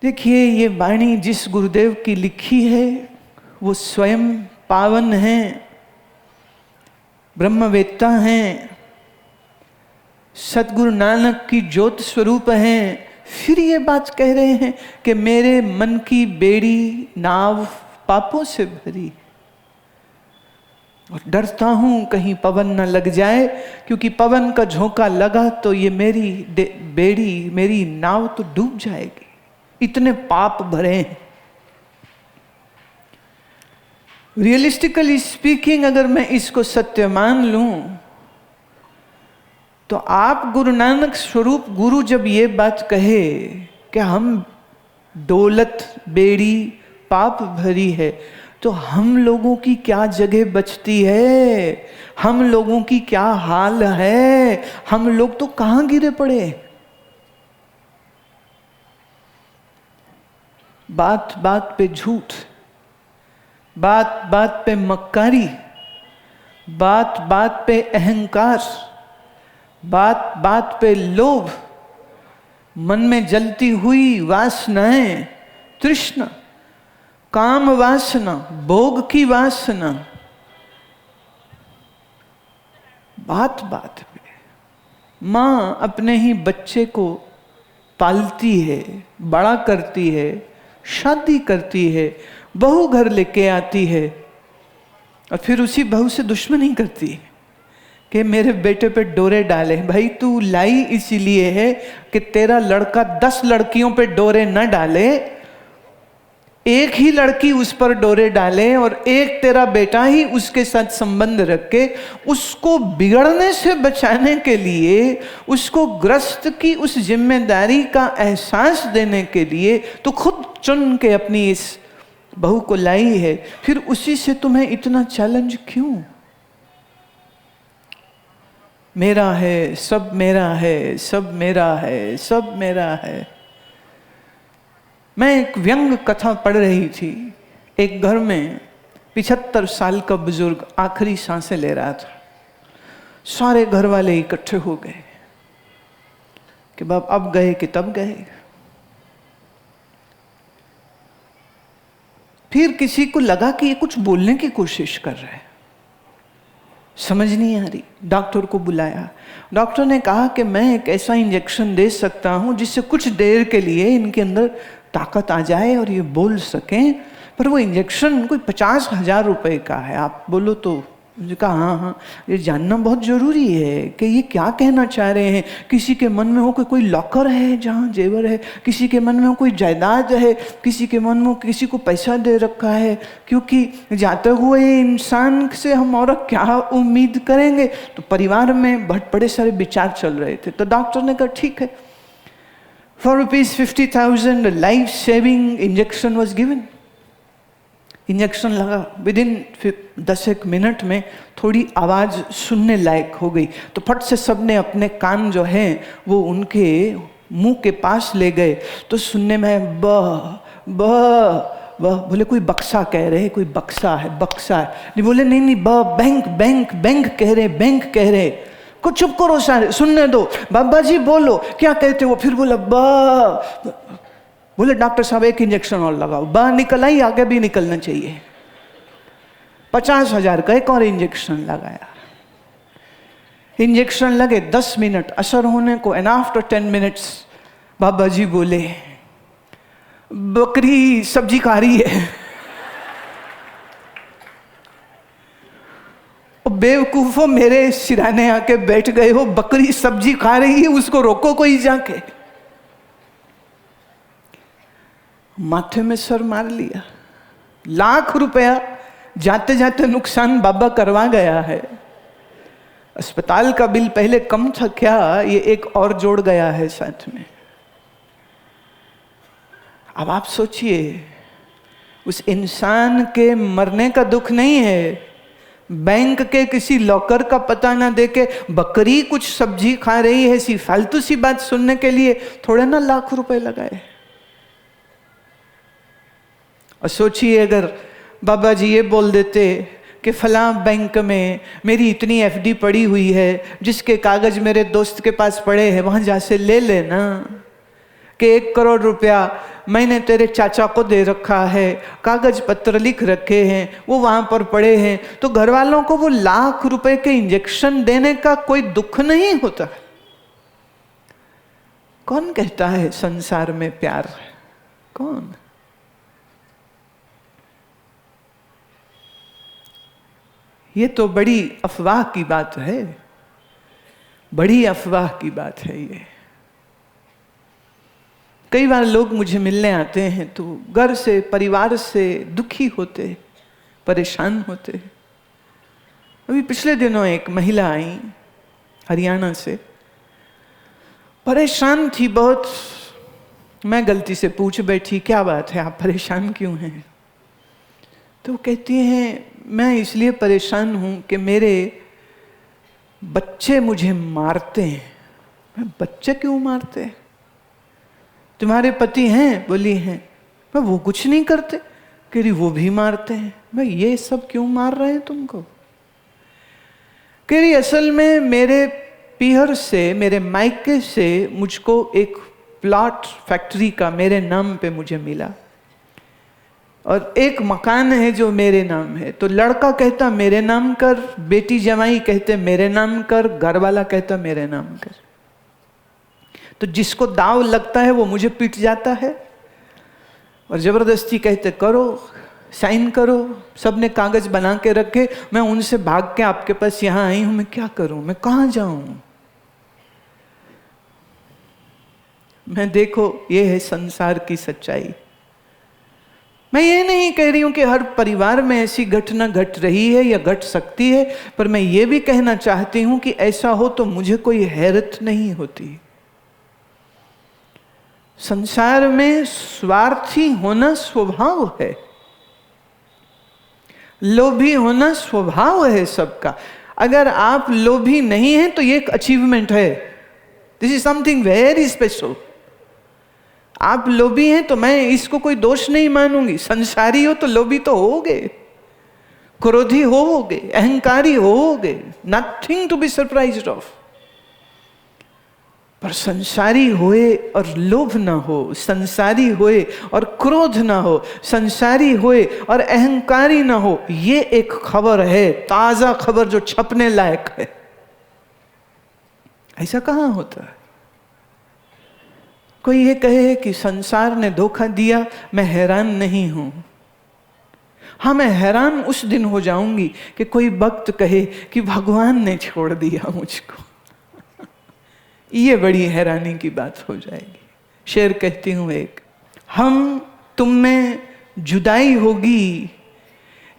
देखिए, ये वाणी जिस गुरुदेव की लिखी है वो स्वयं पावन हैं, ब्रह्मवेत्ता हैं, सतगुरु नानक की ज्योत स्वरूप हैं। फिर ये बात कह रहे हैं कि मेरे मन की बेड़ी नाव पापों से भरी और डरता हूं कहीं पवन न लग जाए, क्योंकि पवन का झोंका लगा तो ये मेरी बेड़ी, मेरी नाव तो डूब जाएगी, इतने पाप भरे हैं। रियलिस्टिकली स्पीकिंग अगर मैं इसको सत्य मान लूं तो आप गुरु नानक स्वरूप गुरु जब ये बात कहे कि हम दौलत बेड़ी पाप भरी है, तो हम लोगों की क्या जगह बचती है, हम लोगों की क्या हाल है, हम लोग तो कहां गिरे पड़े। बात बात पे झूठ, बात बात पे मक्कारी, बात बात पे अहंकार, बात बात पे लोभ, मन में जलती हुई वासनाएं, तृष्णा, काम वासना, भोग की वासना, बात बात पे। माँ अपने ही बच्चे को पालती है, बड़ा करती है, शादी करती है, बहू घर लेके आती है और फिर उसी बहू से दुश्मनी करती है कि मेरे बेटे पे डोरे डाले। भाई तू लाई इसीलिए है कि तेरा लड़का 10 लड़कियों पे डोरे न डाले, एक ही लड़की उस पर डोरे डाले और एक तेरा बेटा ही उसके साथ संबंध रख के उसको बिगड़ने से बचाने के लिए, उसको ग्रस्त की उस जिम्मेदारी का एहसास देने के लिए तो खुद चुन के अपनी इस बहू को लाई है। फिर उसी से तुम्हें इतना चैलेंज क्यों? मेरा है, सब मेरा है, सब मेरा है, सब मेरा है। मैं एक व्यंग कथा पढ़ रही थी। एक घर में 75 साल का बुजुर्ग आखिरी सांसें ले रहा था। सारे घर वाले इकट्ठे हो गए कि बाप अब गए कि तब गए। फिर किसी को लगा कि ये कुछ बोलने की कोशिश कर रहा है, समझ नहीं आ रही। डॉक्टर को बुलाया। डॉक्टर ने कहा कि मैं एक ऐसा इंजेक्शन दे सकता हूं जिससे कुछ देर के लिए इनके अंदर ताकत आ जाए और ये बोल सकें, पर वो इंजेक्शन कोई 50,000 रुपए का है। आप बोलो तो? मुझे कहा हाँ, ये जानना बहुत ज़रूरी है कि ये क्या कहना चाह रहे हैं। किसी के मन में हो कि कोई लॉकर है जहाँ जेवर है, किसी के मन में हो कोई जायदाद है, किसी के मन में हो किसी को पैसा दे रखा है, क्योंकि जाते हुए इंसान से हम और क्या उम्मीद करेंगे। तो परिवार में बड़े सारे विचार चल रहे थे। तो डॉक्टर ने कहा ठीक है, for ₹50,000 life saving injection was given. Injection लगा, विदिन 10 मिनट में थोड़ी आवाज़ सुनने लायक हो गई। तो फट से सबने अपने कान जो हैं वो उनके मुंह के पास ले गए। तो सुनने में ब बोले कोई बक्सा कह रहे, कोई बक्सा है, बक्सा है। नहीं बोले नहीं बैंक बैंक बैंक कह रहे, बैंक कह रहे। को चुप करो सारे, सुनने दो, बाबा जी बोलो क्या कहते हो। फिर बोला ब। बोले डॉक्टर साहब एक इंजेक्शन और लगाओ। बाहर निकल आई, आगे भी निकलना चाहिए। 50,000 का एक और इंजेक्शन लगाया। इंजेक्शन लगे 10 मिनट असर होने को, एंड आफ्टर 10 मिनट्स बाबा जी बोले बकरी सब्जी खा रही है। बेवकूफो, मेरे सिराने आके बैठ गए हो, बकरी सब्जी खा रही है, उसको रोको कोई जाके। माथे में सर मार लिया। लाख रुपया जाते जाते नुकसान बाबा करवा गया है। अस्पताल का बिल पहले कम था क्या, ये एक और जोड़ गया है साथ में। अब आप सोचिए, उस इंसान के मरने का दुख नहीं है, बैंक के किसी लॉकर का पता ना देके बकरी कुछ सब्जी खा रही है, ऐसी फालतू सी बात सुनने के लिए थोड़े ना लाख रुपए लगाए। और सोचिए अगर बाबा जी ये बोल देते कि फलां बैंक में मेरी इतनी एफडी पड़ी हुई है, जिसके कागज मेरे दोस्त के पास पड़े हैं, वहां जा से ले लेना, कि 1 करोड़ रुपया मैंने तेरे चाचा को दे रखा है, कागज पत्र लिख रखे हैं, वो वहां पर पड़े हैं, तो घर वालों को वो लाख रुपए के इंजेक्शन देने का कोई दुख नहीं होता। कौन कहता है संसार में प्यार है? कौन? ये तो बड़ी अफवाह की बात है, बड़ी अफवाह की बात है ये। कई बार लोग मुझे मिलने आते हैं तो घर से, परिवार से दुखी होते, परेशान होते। अभी पिछले दिनों एक महिला आई हरियाणा से, परेशान थी बहुत। मैं गलती से पूछ बैठी, क्या बात है, आप परेशान क्यों हैं? तो कहती हैं, मैं इसलिए परेशान हूं कि मेरे बच्चे मुझे मारते हैं। मैं, बच्चे क्यों मारते हैं? तुम्हारे पति हैं? बोली हैं। मैं, वो कुछ नहीं करते। कह रही वो भी मारते हैं। मैं, ये सब क्यों मार रहे हैं तुमको? कह रही असल में मेरे पीहर से, मेरे मायके से मुझको एक प्लॉट फैक्ट्री का मेरे नाम पे मुझे मिला, और एक मकान है जो मेरे नाम है। तो लड़का कहता मेरे नाम कर, बेटी जमाई कहते मेरे नाम कर, घर वाला कहता मेरे नाम कर। तो जिसको दाव लगता है वो मुझे पीट जाता है, और जबरदस्ती कहते करो, साइन करो। सबने कागज बना के रखे, मैं उनसे भाग के आपके पास यहां आई हूं। मैं क्या करूं? मैं कहां जाऊं? मैं, देखो ये है संसार की सच्चाई। मैं ये नहीं कह रही हूं कि हर परिवार में ऐसी घटना घट रही है या घट सकती है, पर मैं ये भी कहना चाहती हूं कि ऐसा हो तो मुझे कोई हैरत नहीं होती। संसार में स्वार्थी होना स्वभाव है, लोभी होना स्वभाव है सबका। अगर आप लोभी नहीं हैं तो ये एक अचीवमेंट है। This is something very special. आप लोभी हैं तो मैं इसको कोई दोष नहीं मानूंगी। संसारी हो तो लोभी तो होगे, क्रोधी होगे, अहंकारी होगे, nothing to be surprised of. पर संसारी होए और लोभ ना हो, संसारी होए और क्रोध ना हो, संसारी होए और अहंकारी ना हो, ये एक खबर है, ताजा खबर जो छपने लायक है। ऐसा कहां होता है? कोई ये कहे कि संसार ने धोखा दिया, मैं हैरान नहीं हूं। हाँ, मैं हैरान उस दिन हो जाऊंगी कि कोई भक्त कहे कि भगवान ने छोड़ दिया मुझको। ये बड़ी हैरानी की बात हो जाएगी। शेर कहती हूं एक, हम तुम में जुदाई होगी,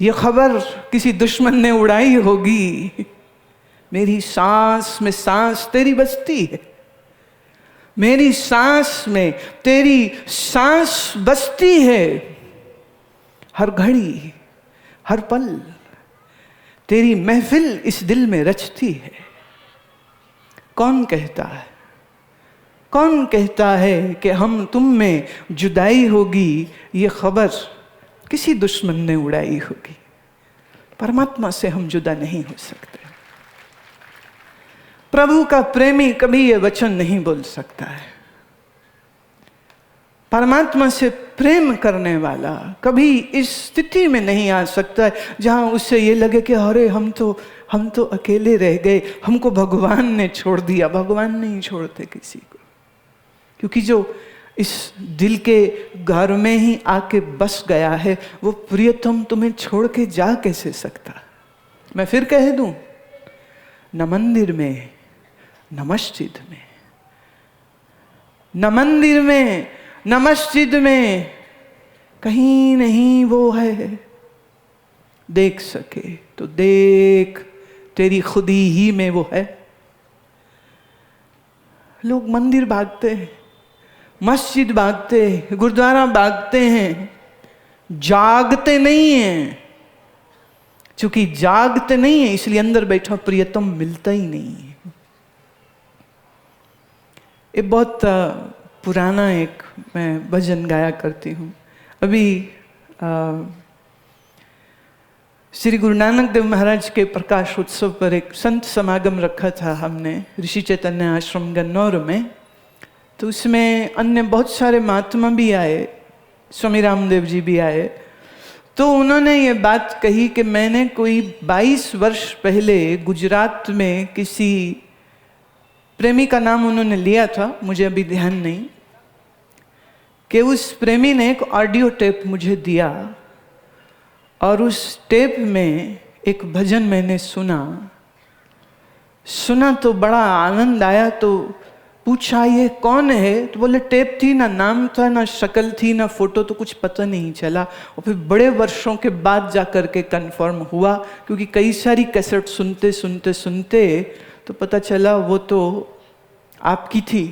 ये खबर किसी दुश्मन ने उड़ाई होगी। मेरी सांस में सांस तेरी बसती है, मेरी सांस में तेरी सांस बसती है। हर घड़ी, हर पल तेरी महफिल इस दिल में रचती है। कौन कहता है, कौन कहता है कि हम तुम में जुदाई होगी, ये खबर किसी दुश्मन ने उड़ाई होगी? परमात्मा से हम जुदा नहीं हो सकते। प्रभु का प्रेमी कभी ये वचन नहीं बोल सकता है। परमात्मा से प्रेम करने वाला कभी इस स्थिति में नहीं आ सकता है जहां उससे ये लगे कि अरे हम तो अकेले रह गए, हमको भगवान ने छोड़ दिया। भगवान नहीं छोड़ते किसी को, क्योंकि जो इस दिल के घर में ही आके बस गया है, वो प्रियतम तुम्हें छोड़ के जा कैसे सकता? मैं फिर कह दूं, न मंदिर में, न मस्जिद में, न मंदिर में, न मस्जिद में, कहीं नहीं वो है। देख सके तो देख, तेरी खुदी ही में वो है। लोग मंदिर भागते हैं, मस्जिद भागते हैं, गुरुद्वारा भागते हैं, जागते नहीं हैं। चूंकि जागते नहीं है इसलिए अंदर बैठा प्रियतम मिलता ही नहीं है। ये बहुत पुराना एक मैं भजन गाया करती हूँ। अभी श्री गुरु नानक देव महाराज के प्रकाश उत्सव पर एक संत समागम रखा था हमने ऋषि चैतन्य आश्रम गन्नौर में। तो उसमें अन्य बहुत सारे महात्मा भी आए स्वामी रामदेव जी भी आए, तो उन्होंने ये बात कही कि मैंने कोई 22 वर्ष पहले गुजरात में किसी प्रेमी का नाम उन्होंने लिया था, मुझे अभी ध्यान नहीं, कि उस प्रेमी ने एक ऑडियो टेप मुझे दिया और उस टेप में एक भजन मैंने सुना तो बड़ा आनंद आया। तो पूछा ये कौन है, तो बोले टेप थी, ना नाम था, ना शक्ल थी, ना फोटो, तो कुछ पता नहीं चला। और फिर बड़े वर्षों के बाद जा कर के कन्फर्म हुआ, क्योंकि कई सारी कैसेट सुनते सुनते सुनते तो पता चला वो तो आपकी थी।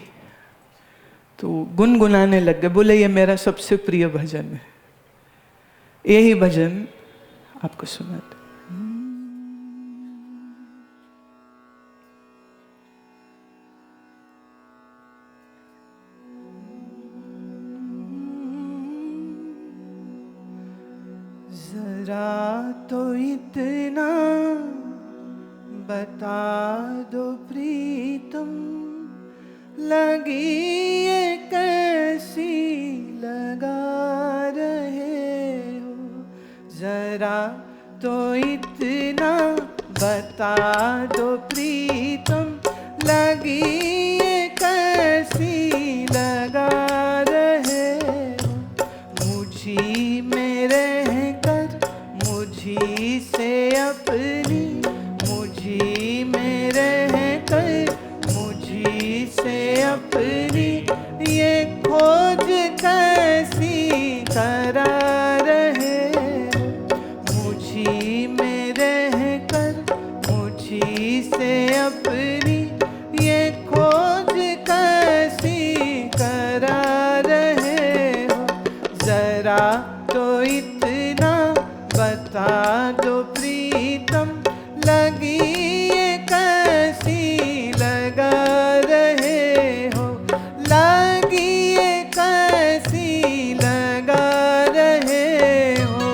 तो गुनगुनाने लग गए, बोले ये मेरा सबसे प्रिय भजन है, यही भजन आपको सुनाते। जरा तो इतना बता दो प्रीतम, लगी ये कैसी लगा रहे हो। जरा तो इतना बता दो प्रीतम, लगी ये कैसी लगा रहे हो। मुझी में रहकर मुझी से अपनी, मुझी में रहकर मुझी से अपनी ये खोज कैसी करा रहे हो। मुझी में रहकर मुझी से अपनी ये खोज कैसी करा रहे हो। जरा तो इतना बता दो प्रीतम, लगी ये कैसी लगा रहे हो। लगी ये कैसी लगा रहे हो।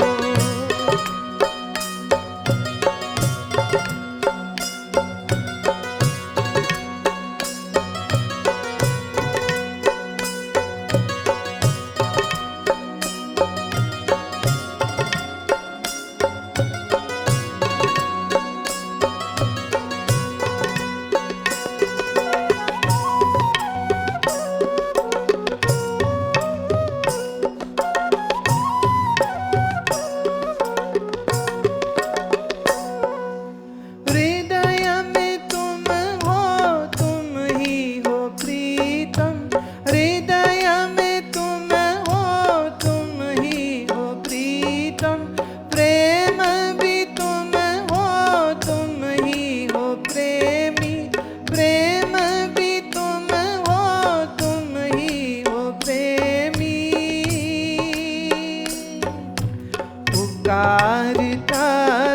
पुकारता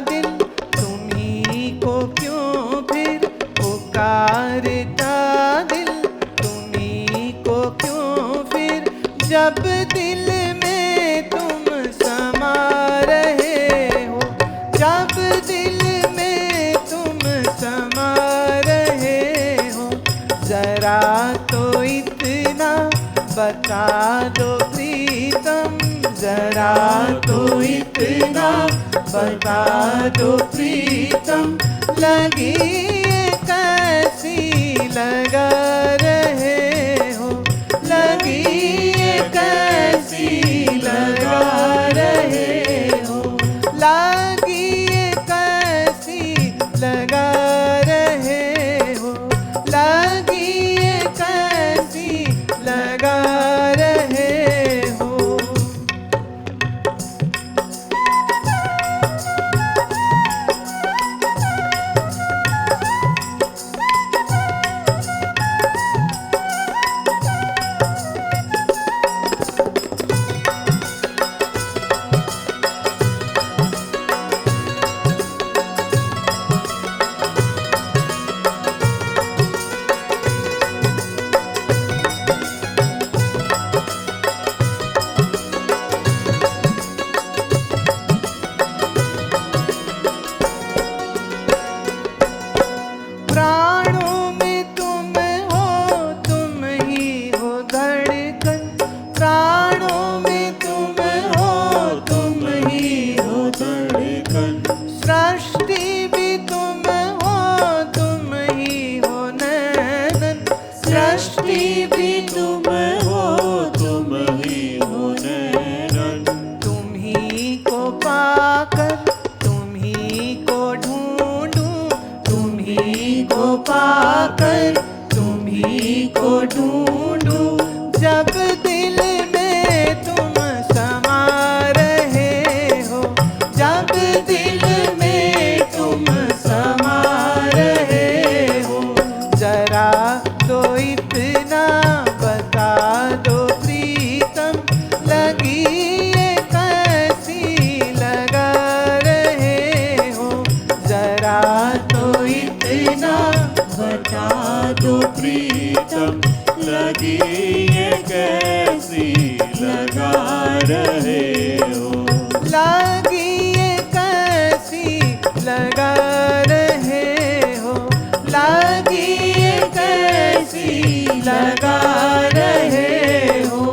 दिल तुम्ही को क्यों फिर, पुकारता दिल तुम्ही को क्यों फिर। जब दिल में तुम समा रहे हो, जब दिल में तुम समा रहे हो। जरा तो इतना बता दो प्रीतम, जरा तो इतना बता दो प्रीतम, लगी ये कैसी लगा रहे हो। लगी ये कैसी लगा रहे हो। लगी ये कैसी लगा रहे हो। लगी ये कैसी लगा रहे हो। रहे हो। लागी ये कैसी लगा रहे हो, लागी ये कैसी लगा रहे हो।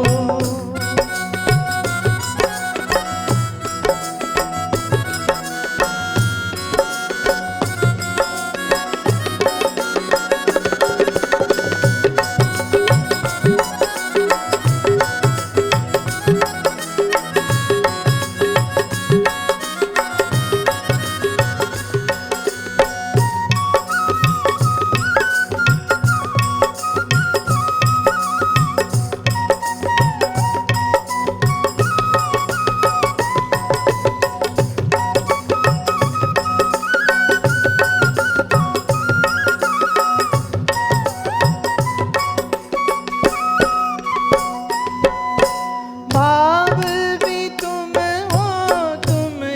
भाव भी तुम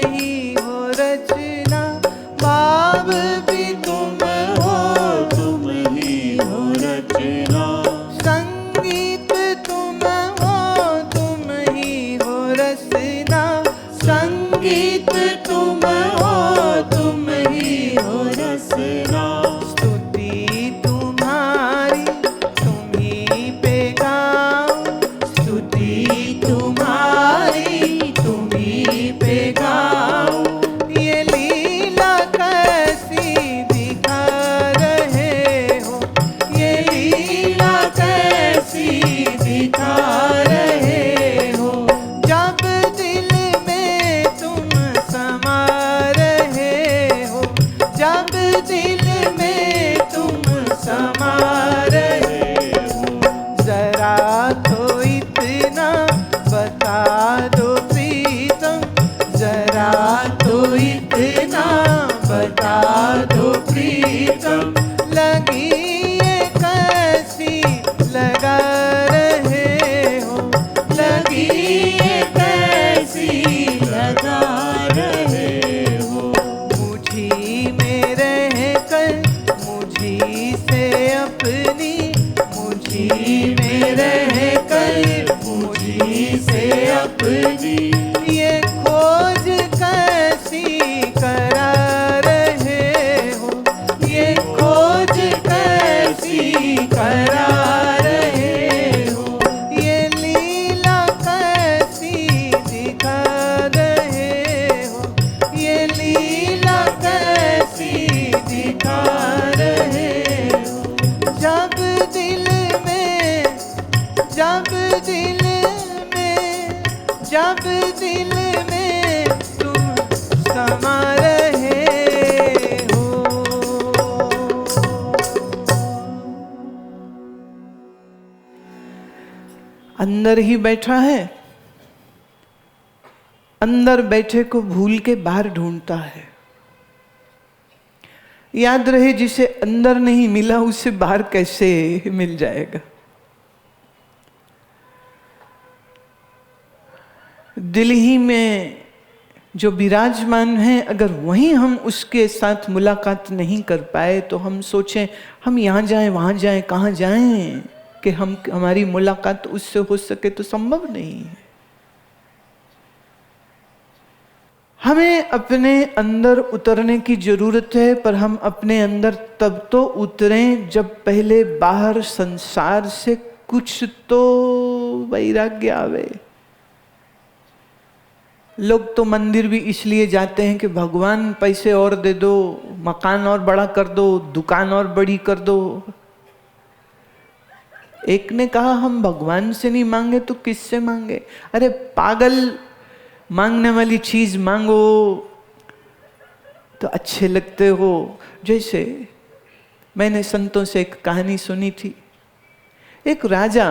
ही हो रचना, भाव भी तुम ही हो रचना। संगीत तुम ही हो रचना, संगीत तुम ही हो रचना। स्तुति तुम्हारी तुम ही पे गाऊं, स्तुति तुम्हारी तुम ही पे गाऊं। ये लीला कैसी दिखा रहे हो, ये लीला कैसी दिखा रहे हो। जब दिल में तुम समा रहे हो, जब दिल में तुम समा रहे हो। जरा तो इतना बता दो प्रीतम, जरा तो इतना बता दो प्रीतम। लगी ये कैसी लगा रहे हो, लगी ये कैसी लगा रहे हो। मुझी में रह कर मुझी से अपनी, मुझी में रह कर मुझी से अपनी। ये खोज कैसी करा रहे हो, ये खोज कैसी करा रहे हो। ये लीला कैसी दिखा रहे हो, ये लीला कैसी दिखा रहे हो। जब दिल में, जब दिल में, जब दिल में तुम समा रहे हो। अंदर ही बैठा है, अंदर बैठे को भूल के बाहर ढूंढता है। याद रहे, जिसे अंदर नहीं मिला उसे बाहर कैसे मिल जाएगा। दिल ही में जो विराजमान है, अगर वहीं हम उसके साथ मुलाकात नहीं कर पाए तो हम सोचें हम यहाँ जाएं वहाँ जाएं, कहाँ जाएं कि हमारी मुलाकात उससे हो सके, तो संभव नहीं है। हमें अपने अंदर उतरने की जरूरत है, पर हम अपने अंदर तब तो उतरें जब पहले बाहर संसार से कुछ तो वैराग्य आवे। लोग तो मंदिर भी इसलिए जाते हैं कि भगवान पैसे और दे दो, मकान और बड़ा कर दो, दुकान और बड़ी कर दो। एक ने कहा हम भगवान से नहीं मांगे तो किससे मांगे? अरे पागल, मांगने वाली चीज मांगो तो अच्छे लगते हो। जैसे मैंने संतों से एक कहानी सुनी थी। एक राजा,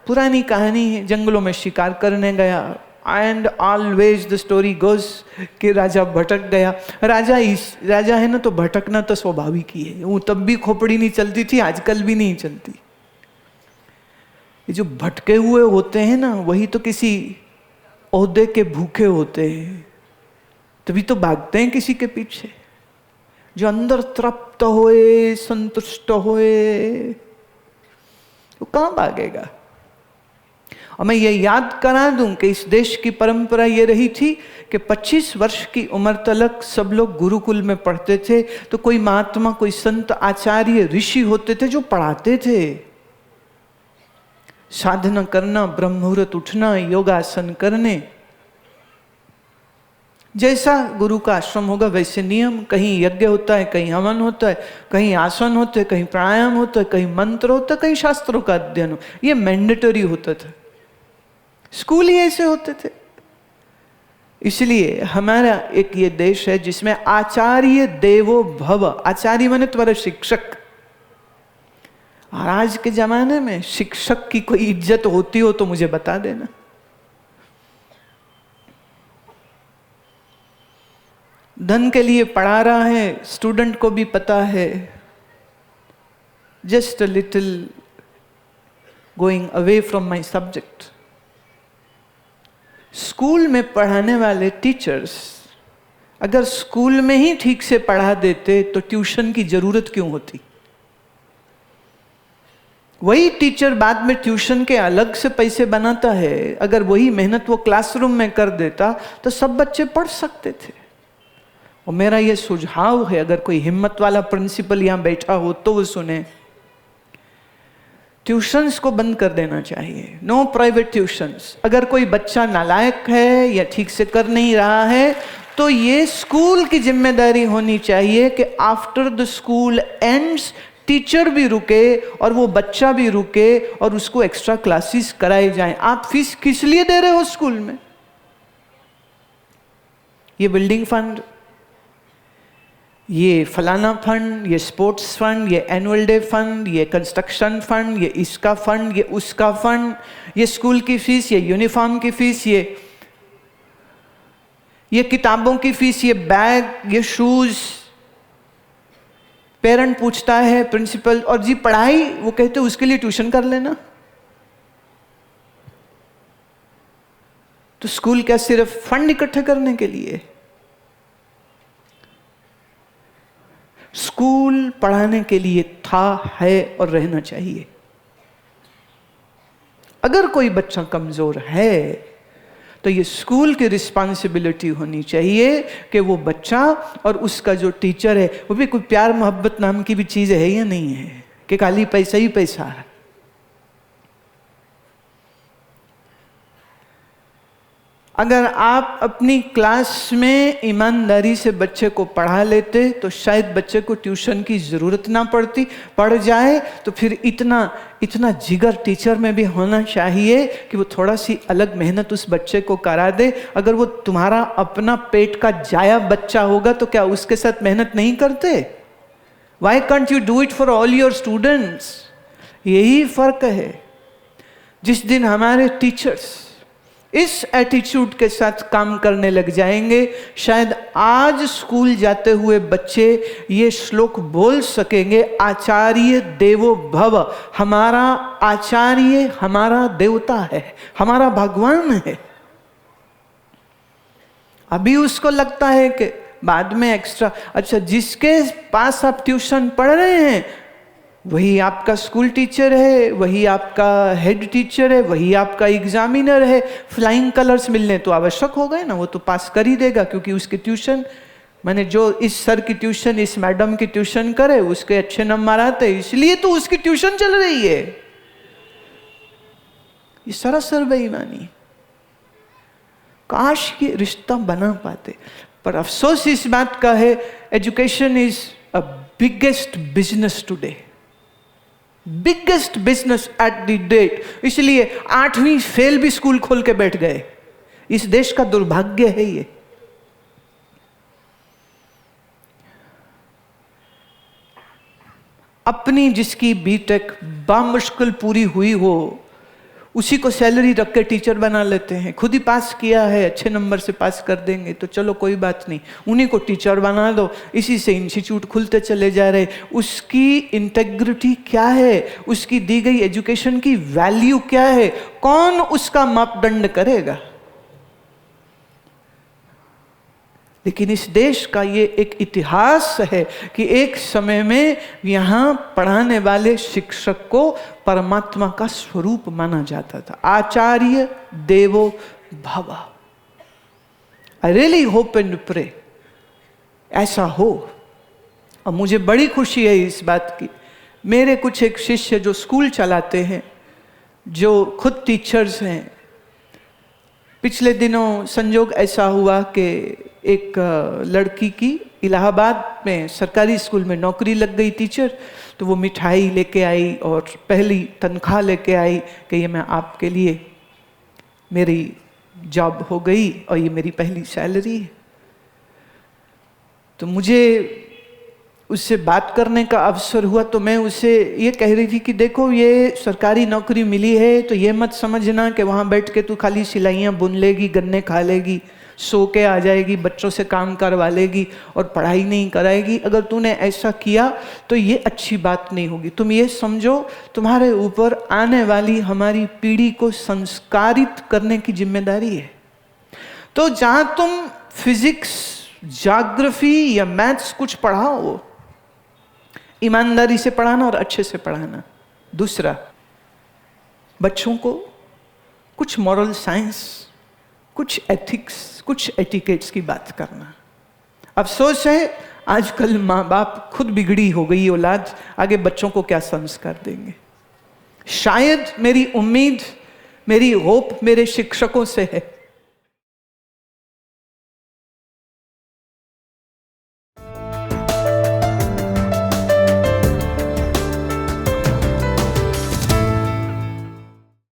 पुरानी कहानी है, जंगलों में शिकार करने गया, and always the story goes कि राजा भटक गया। राजा है ना, तो भटकना तो स्वाभाविक ही है। वो तब भी खोपड़ी नहीं चलती थी, आजकल भी नहीं चलती। ये जो भटके हुए होते हैं ना, वही तो किसी ओहदे के भूखे होते हैं, तभी तो भागते हैं किसी के पीछे। जो अंदर तृप्त होए, संतुष्ट होए, वो कहाँ भागेगा? और मैं ये याद करा दूं कि इस देश की परंपरा ये रही थी कि 25 वर्ष की उम्र तक सब लोग गुरुकुल में पढ़ते थे, तो कोई महात्मा, कोई संत, आचार्य, ऋषि होते थे जो पढ़ाते थे। साधना करना, ब्रह्म मुहूर्त उठना, योगासन करने, जैसा गुरु का आश्रम होगा वैसे नियम। कहीं यज्ञ होता है, कहीं हवन होता है, कहीं आसन होते हैं, कहीं प्राणायाम होता है, कहीं मंत्र होता है, कहीं शास्त्रों का अध्ययन हो। ये मैंडेटरी होता था, स्कूल ही ऐसे होते थे। इसलिए हमारा एक ये देश है जिसमें आचार्य देवो भव, आचार्य माने तुम्हारा शिक्षक। और आज के जमाने में शिक्षक की कोई इज्जत होती हो तो मुझे बता देना। धन के लिए पढ़ा रहा है, स्टूडेंट को भी पता है, just a little going away from my subject. School में पढ़ाने वाले टीचर्स अगर स्कूल में ही ठीक से पढ़ा देते तो ट्यूशन की जरूरत क्यों होती? वही टीचर बाद में ट्यूशन के अलग से पैसे बनाता है। अगर वही मेहनत वो क्लासरूम में कर देता तो सब बच्चे पढ़ सकते थे। और मेरा ये सुझाव है, अगर कोई हिम्मत वाला प्रिंसिपल यहां बैठा हो तो वो सुने, ट्यूशंस को बंद कर देना चाहिए। No private tuitions. अगर कोई बच्चा नालायक है या ठीक से कर नहीं रहा है तो ये स्कूल की जिम्मेदारी होनी चाहिए कि after the school ends teacher भी रुके और वो बच्चा भी रुके और उसको एक्स्ट्रा क्लासेस कराए जाएं। आप फीस किस लिए दे रहे हो स्कूल में? ये बिल्डिंग फंड, ये फलाना फंड, ये स्पोर्ट्स फंड, ये एनुअल डे फंड, ये कंस्ट्रक्शन फंड, ये इसका फंड, ये उसका फंड, ये स्कूल की फीस, ये यूनिफॉर्म की फीस, ये किताबों की फीस, ये बैग, ये शूज। पेरेंट पूछता है प्रिंसिपल, और जी पढ़ाई? वो कहते उसके लिए ट्यूशन कर लेना। तो स्कूल क्या सिर्फ फंड इकट्ठे करने के लिए? स्कूल पढ़ाने के लिए था, है और रहना चाहिए। अगर कोई बच्चा कमजोर है तो ये स्कूल की रिस्पांसिबिलिटी होनी चाहिए कि वो बच्चा और उसका जो टीचर है वो भी कोई प्यार मोहब्बत नाम की भी चीज है या नहीं है कि खाली पैसा ही पैसा है। अगर आप अपनी क्लास में ईमानदारी से बच्चे को पढ़ा लेते तो शायद बच्चे को ट्यूशन की ज़रूरत ना पड़ती। पढ़ जाए तो फिर इतना जिगर टीचर में भी होना चाहिए कि वो थोड़ा सी अलग मेहनत उस बच्चे को करा दे। अगर वो तुम्हारा अपना पेट का जाया बच्चा होगा तो क्या उसके साथ मेहनत नहीं करते? Why can't you do it for all your students? यही फर्क है। जिस दिन हमारे टीचर्स इस एटीट्यूड के साथ काम करने लग जाएंगे, शायद आज स्कूल जाते हुए बच्चे ये श्लोक बोल सकेंगे, आचार्य देवो भव। हमारा आचार्य हमारा देवता है, हमारा भगवान है। अभी उसको लगता है कि बाद में एक्स्ट्रा, अच्छा जिसके पास आप ट्यूशन पढ़ रहे हैं वही आपका स्कूल टीचर है, वही आपका हेड टीचर है, वही आपका एग्जामिनर है। फ्लाइंग कलर्स मिलने तो आवश्यक हो गए ना, वो तो पास कर ही देगा क्योंकि उसकी ट्यूशन, मैंने जो इस सर की ट्यूशन, इस मैडम की ट्यूशन करे उसके अच्छे नंबर आते, इसलिए तो उसकी ट्यूशन चल रही है। ये सरासर बेईमानी। काश ये रिश्ता बना पाते, पर अफसोस इस बात का है, education is a biggest business today, biggest business at the date. इसलिए 8वीं फेल भी स्कूल खोल के बैठ गए। इस देश का दुर्भाग्य है ये। अपनी जिसकी बीटेक बामुश्किल पूरी हुई हो उसी को सैलरी रख के टीचर बना लेते हैं। खुद ही पास किया है, अच्छे नंबर से पास कर देंगे तो चलो कोई बात नहीं, उन्हीं को टीचर बना दो, इसी से इंस्टीट्यूट खुलते चले जा रहे। उसकी इंटेग्रिटी क्या है? उसकी दी गई एजुकेशन की वैल्यू क्या है? कौन उसका मापदंड करेगा? लेकिन इस देश का ये एक इतिहास है कि एक समय में यहाँ पढ़ाने वाले शिक्षक को परमात्मा का स्वरूप माना जाता था। आचार्य देवो भव। I really hope and pray ऐसा हो। और मुझे बड़ी खुशी है इस बात की, मेरे कुछ एक शिष्य जो स्कूल चलाते हैं, जो खुद टीचर्स हैं, पिछले दिनों संयोग ऐसा हुआ कि एक लड़की की इलाहाबाद में सरकारी स्कूल में नौकरी लग गई टीचर, तो वो मिठाई लेके आई और पहली तनख्वाह लेके आई कि ये मैं आपके लिए, मेरी जॉब हो गई और ये मेरी पहली सैलरी है। तो मुझे उससे बात करने का अवसर हुआ, तो मैं उससे ये कह रही थी कि देखो, ये सरकारी नौकरी मिली है तो ये मत समझना कि वहाँ बैठ के तू खाली सिलाइयाँ बुन लेगी, गन्ने खा लेगी, सो के आ जाएगी, बच्चों से काम करवा लेगी और पढ़ाई नहीं कराएगी। अगर तूने ऐसा किया तो ये अच्छी बात नहीं होगी। तुम ये समझो, तुम्हारे ऊपर आने वाली हमारी पीढ़ी को संस्कारित करने की जिम्मेदारी है। तो जहाँ तुम फिजिक्स, ज्योग्राफी या मैथ्स कुछ पढ़ाओ, ईमानदारी से पढ़ाना और अच्छे से पढ़ाना। दूसरा, बच्चों को कुछ मॉरल साइंस, कुछ एथिक्स, कुछ एटिकेट्स की बात करना। अफसोस है आजकल माँ बाप खुद बिगड़ी हो गई औलाद, आगे बच्चों को क्या संस्कार देंगे। शायद मेरी उम्मीद, मेरी होप मेरे शिक्षकों से है